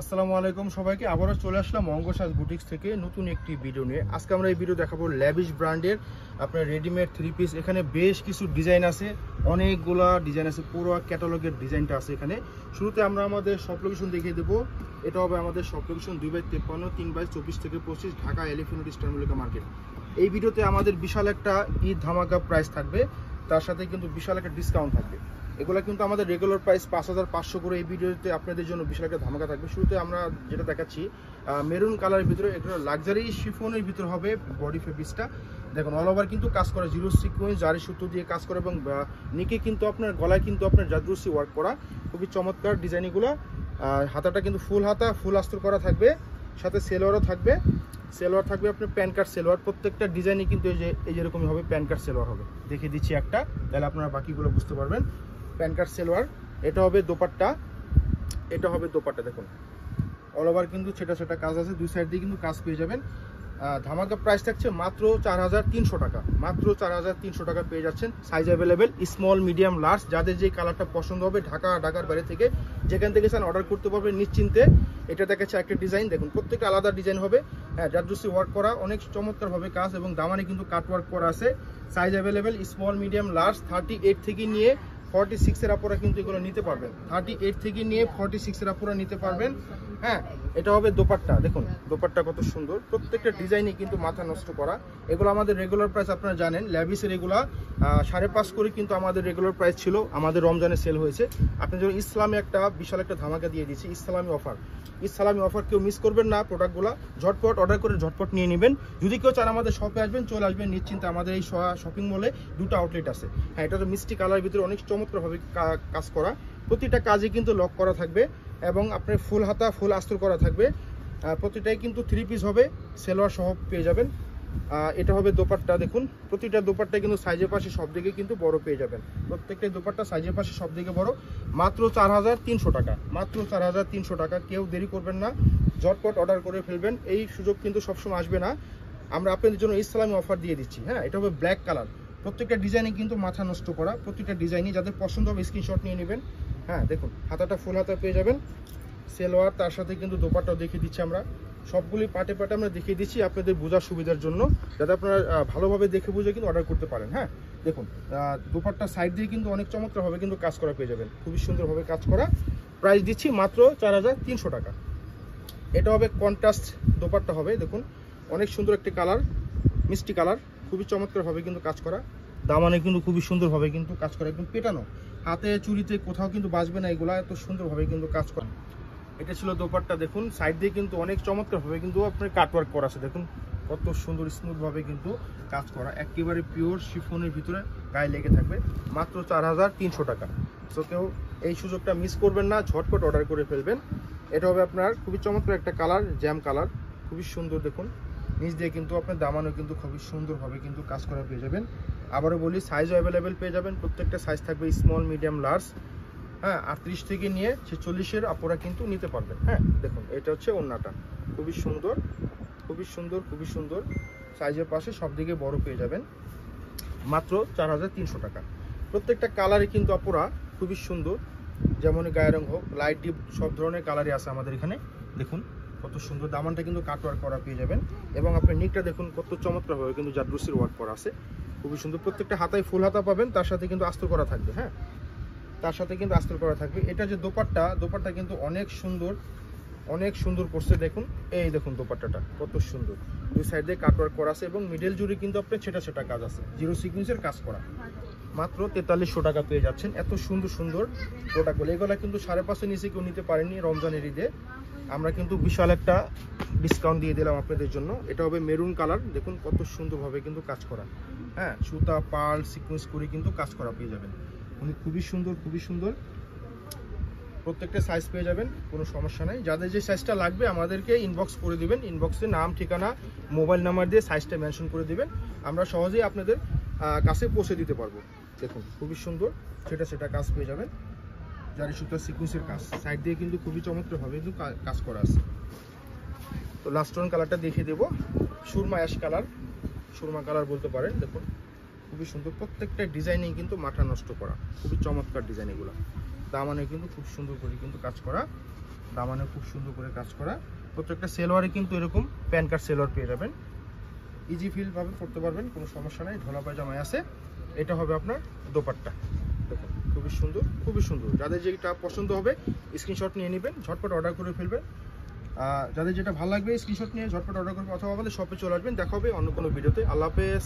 আসসালামু আলাইকুম সবাইকে। আবারও চলে আসলাম অঙ্গসাজ বুটিক্স থেকে নতুন একটি ভিডিও নিয়ে। আজকে আমরা এই ভিডিও দেখাবো ল্যাভিশ ব্র্যান্ডের আপনার রেডিমেড থ্রি পিস। এখানে বেশ কিছু ডিজাইন আছে, অনেকগুলা ডিজাইন আছে, পুরো ক্যাটালগের ডিজাইনটা আছে এখানে। শুরুতে আমরা আমাদের শপ লোকেশন দেখিয়ে দেবো। এটা হবে আমাদের শপ লোকেশন 2/53 3/24 থেকে 25 Dhaka elephant road eastern Mallika market. এই ভিডিওতে আমাদের বিশাল একটা ঈদ ধামাকা প্রাইস থাকবে, তার সাথে কিন্তু বিশাল একটা ডিসকাউন্ট থাকবে। এগুলো কিন্তু আমাদের রেগুলার প্রাইস 5500 করে। এই ভিডিওতে আপনাদের জন্য বিশাল একটা ধামাকা থাকবে। শুরুতে আমরা যেটা দেখাচ্ছি মেরুন কালারের ভিতরে, এগুলো লাক্সারি শিফনের ভিতরে হবে বডি ফেব্রিক্সটা। দেখুন অল ওভার কিন্তু কাজ করা, জিরো সিকোয়েন্স জারি সুতো দিয়ে কাজ করা, এবং নিকে কিন্তু আপনার গলায় কিন্তু আপনার জাদরুসি ওয়ার্ক করা, খুবই চমৎকার ডিজাইনগুলো। হাতাটা কিন্তু ফুল হাতা, ফুল আস্তর করা থাকবে, সাথে সেলোয়ারও থাকবে। সেলোয়ার থাকবে আপনার প্যান কার্ড সেলোয়ার। প্রত্যেকটা ডিজাইনই কিন্তু এই যেরকমই হবে, প্যান কার্ড সেলোয়ার হবে। দেখিয়ে দিচ্ছি একটা, তাহলে আপনারা বাকিগুলো বুঝতে পারবেন। প্যান কার্ড সেলোয়ার, এটা হবে দোপাট্টা, এটা হবে দোপাট্টা। দেখুন অল ওভার কিন্তু সেটা কাজ আছে, দুই সাইড দিয়ে কিন্তু কাজ পেয়ে যাবেন। ধামাকা প্রাইস থাকছে মাত্র 4300 টাকা। মাত্র 4300 টাকা পেয়ে যাচ্ছেন। Size available small, medium, large. যাদের যে কালারটা পছন্দ হবে ঢাকার বাইরে থেকে যেখান থেকে চান অর্ডার করতে পারবেন নিশ্চিন্তে। এটা দেখাচ্ছে একটা ডিজাইন, দেখুন প্রত্যেকটা আলাদা ডিজাইন হবে। হ্যাঁ, জারদুসি ওয়ার্ক করা, অনেক চমৎকারভাবে কাজ, এবং দামানে কিন্তু কাট ওয়ার্ক করা আছে। Size available small, medium, large. 38 থেকে নিয়ে 46 এর আপুরা কিন্তু এগুলো নিতে পারবেন। 38 থেকে নিয়ে 46 এর আপুরা নিতে পারবেন। হ্যাঁ, এটা হবে দোপাট্টা। দেখুন দোপাট্টা কত সুন্দর, প্রত্যেকটা ডিজাইনই কিন্তু মাথা নষ্ট করা। এগুলো আমাদের রেগুলার প্রাইস আপনারা জানেন, ল্যাভিসের এগুলা 5.5 করে কিন্তু আমাদের রেগুলার প্রাইস ছিল, আমাদের রমজানে সেল হয়েছে। আপনার জন্য ইসলামে একটা বিশাল একটা ধামাকা দিয়ে দিচ্ছি, ইসলামী অফার। ইসলামী অফার কেউ মিস করবেন না। প্রোডাক্টগুলো ঝটপট অর্ডার করে ঝটপট নিয়ে নেবেন। যদি কেউ চান আমাদের শপে আসবেন, চলে আসবেন নিশ্চিন্তে। আমাদের এই শপিং মলে 2টা আউটলেট আছে। হ্যাঁ, এটা তো মিষ্টি কালারের ভিতরে অনেক চমৎকারভাবে কাজ করা, প্রতিটা কাজে কিন্তু লক করা থাকবে, এবং আপনার ফুল হাতা, ফুল আস্তর করা থাকবে। প্রতিটাই কিন্তু থ্রি পিস হবে, সেলোয়ার সহ পেয়ে যাবেন। এটা হবে দোপাট্টা। দেখুন প্রতিটা দোপাট্টা কিন্তু সাইজের পাশে সব দিকে কিন্তু বড় পেয়ে যাবেন। প্রত্যেকটা দোপাট্টা সাইজের পাশে সব দিকে বড়। মাত্র 4300 টাকা। মাত্র 4300 টাকা। কেউ দেরি করবেন না, ঝটপট অর্ডার করে ফেলবেন। এই সুযোগ কিন্তু সবসময় আসবে না। আমরা আপনাদের জন্য ইসলামী অফার দিয়ে দিচ্ছি। হ্যাঁ, এটা হবে ব্ল্যাক কালার। প্রত্যেকটা ডিজাইনে কিন্তু মাথা নষ্ট করা, প্রতিটা ডিজাইনই যাদের পছন্দ হবে স্ক্রিনশট নিয়ে নেবেন। হ্যাঁ, দেখুন হাতাটা ফুল হাতা পেয়ে যাবেন, সেলোয়ার, তার সাথে কিন্তু দোপাট্টাও দেখিয়ে দিচ্ছি আমরা। সবগুলি পাটে আমরা দেখিয়ে দিচ্ছি আপনাদের বোঝার সুবিধার জন্য, যাতে আপনারা ভালোভাবে দেখে বুঝে কিন্তু অর্ডার করতে পারেন। হ্যাঁ, দেখুন দোপাট্টার সাইড দিয়ে কিন্তু অনেক চমৎকারভাবে কিন্তু কাজ করা পেয়ে যাবেন, খুবই সুন্দরভাবে কাজ করা। প্রাইস দিচ্ছি মাত্র 4300 টাকা। এটা হবে কন্ট্রাস্ট দোপাট্টা হবে। দেখুন অনেক সুন্দর একটি কালার, মিষ্টি কালার, খুবই চমৎকারভাবে কিন্তু কাজ করা। দামানে কিন্তু খুবই সুন্দরভাবে কিন্তু কাজ করা, একদম পেটানো, হাতে চুরিতে কোথাও কিন্তু বাজবে না। এগুলা এত সুন্দরভাবে কিন্তু কাজ করা। এটা ছিল দোপাট্টা। দেখুন সাইড দিয়ে কিন্তু অনেক চমৎকারভাবে কিন্তু আপনার কাটওয়ার্ক করা আছে। দেখুন কত সুন্দর স্মুথভাবে কিন্তু কাজ করা, একেবারে পিওর শিফনের ভিতরে গায়ে লেগে থাকবে। মাত্র 4300 টাকা। সো কেউ এই সুযোগটা মিস করবেন না, ঝটপট অর্ডার করে ফেলবেন। এটা হবে আপনার খুবই চমৎকার একটা কালার, জ্যাম কালার, খুবই সুন্দর। দেখুন নিচ দিয়ে কিন্তু আপনার দামানও কিন্তু খুবই সুন্দরভাবে কিন্তু কাজ করা পেয়ে যাবেন। আবারও বলি সাইজও অ্যাভেলেবেল পেয়ে যাবেন। প্রত্যেকটা সাইজ থাকবে স্মল, মিডিয়াম, লার্জ। হ্যাঁ, 38 থেকে নিয়ে 46-এর আপুরা কিন্তু নিতে পারবেন। হ্যাঁ, দেখুন এটা হচ্ছে ওড়নাটা, খুবই সুন্দর, খুবই সুন্দর, খুবই সুন্দর। সাইজের পাশে সব দিকে বড় পেয়ে যাবেন। মাত্র 4300 টাকা। প্রত্যেকটা কালারই কিন্তু আপুরা খুবই সুন্দর, যেমন গায়ের রং হোক, লাইট ডিপ, সব ধরনের কালারই আছে আমাদের এখানে। দেখুন কত সুন্দর, দামানটা কিন্তু কাটওয়ার্ক করা পেয়ে যাবেন, এবং আপনার নিকটা দেখুন কত চমৎকারভাবে কিন্তু জারদুসির ওয়ার্ক করা আছে, খুবই সুন্দর। প্রত্যেকটা হাতায় ফুল হাতা পাবেন, তার সাথে কিন্তু আস্তর করা থাকবে। হ্যাঁ, তার সাথে কিন্তু আস্তর করা থাকবে। এটা যে দোপাট্টা কিন্তু অনেক সুন্দর, অনেক সুন্দর করছে। দেখুন এই দেখুন দোপাট্টাটা কত সুন্দর, দুই সাইড দিয়ে কাটওয়ার্ক করা আছে, এবং মিডল জুড়ে কিন্তু আপনার সেটা কাজ আছে, জিরো সিকুয়েন্সের কাজ করা। মাত্র 4300 টাকা পেয়ে যাচ্ছেন। এত সুন্দর সুন্দর প্রোডাক্টগুলো, এগুলো কিন্তু 5.5 নিচে কেউ নিতে পারেনি রমজানের ঈদে। আমরা কিন্তু বিশাল একটা ডিসকাউন্ট দিয়ে দিলাম আপনাদের জন্য। এটা হবে মেরুন কালার। দেখুন কত সুন্দরভাবে কিন্তু কাজ করা। হ্যাঁ, সুতা, পার্ল, সিকুয়েন্স করে কিন্তু কাজ করা পেয়ে যাবেন। খুবই সুন্দর, খুবই সুন্দর। প্রত্যেকটা সাইজ পেয়ে যাবেন, কোনো সমস্যা নাই। যাদের যে সাইজটা লাগবে আমাদেরকে ইনবক্স করে দিবেন। ইনবক্সে নাম, ঠিকানা, মোবাইল নাম্বার দিয়ে সাইজটা মেনশন করে দিবেন, আমরা সহজেই আপনাদের কাছে পৌঁছে দিতে পারবো। দেখুন খুবই সুন্দর, সেটা কাজ পেয়ে যাবেন। জারি সুতার সিকুয়েন্সের কাজ, সাইড দিয়ে কিন্তু খুবই চমৎকারভাবে কিন্তু কাজ করা আছে। তো লাস্ট ওয়ান কালারটা দেখিয়ে দেবো, Surma ash colour, Surma colour বলতে পারেন। দেখুন খুবই সুন্দর, প্রত্যেকটা ডিজাইনিং কিন্তু মাথা নষ্ট করা, খুবই চমৎকার ডিজাইন। এগুলো দামানে কিন্তু খুব সুন্দর করে কিন্তু কাজ করা। দামানে খুব সুন্দর করে কাজ করা। প্রত্যেকটা সেলোয়ারে কিন্তু এরকম প্যান কার্ড সেলোয়ার পেয়ে যাবেন, ইজি ফিল ভাবে পড়তে পারবেন, কোনো সমস্যা নাই। ঢোলা পায়জামায় আছে। এটা হবে আপনার দোপাট্টা, দেখুন খুবই সুন্দর, খুবই সুন্দর। যাদের যেটা পছন্দ হবে স্ক্রিনশট নিয়ে নেবেন, ঝটপট অর্ডার করে ফেলবেন। যাদের যেটা ভালো লাগবে স্ক্রিনশট নিয়ে ঝটপট অর্ডার করবেন, অথবা আমাদের শপে চলে আসবেন। দেখা হবে অন্য কোনো ভিডিওতে। আল্লাহ হাফেজ।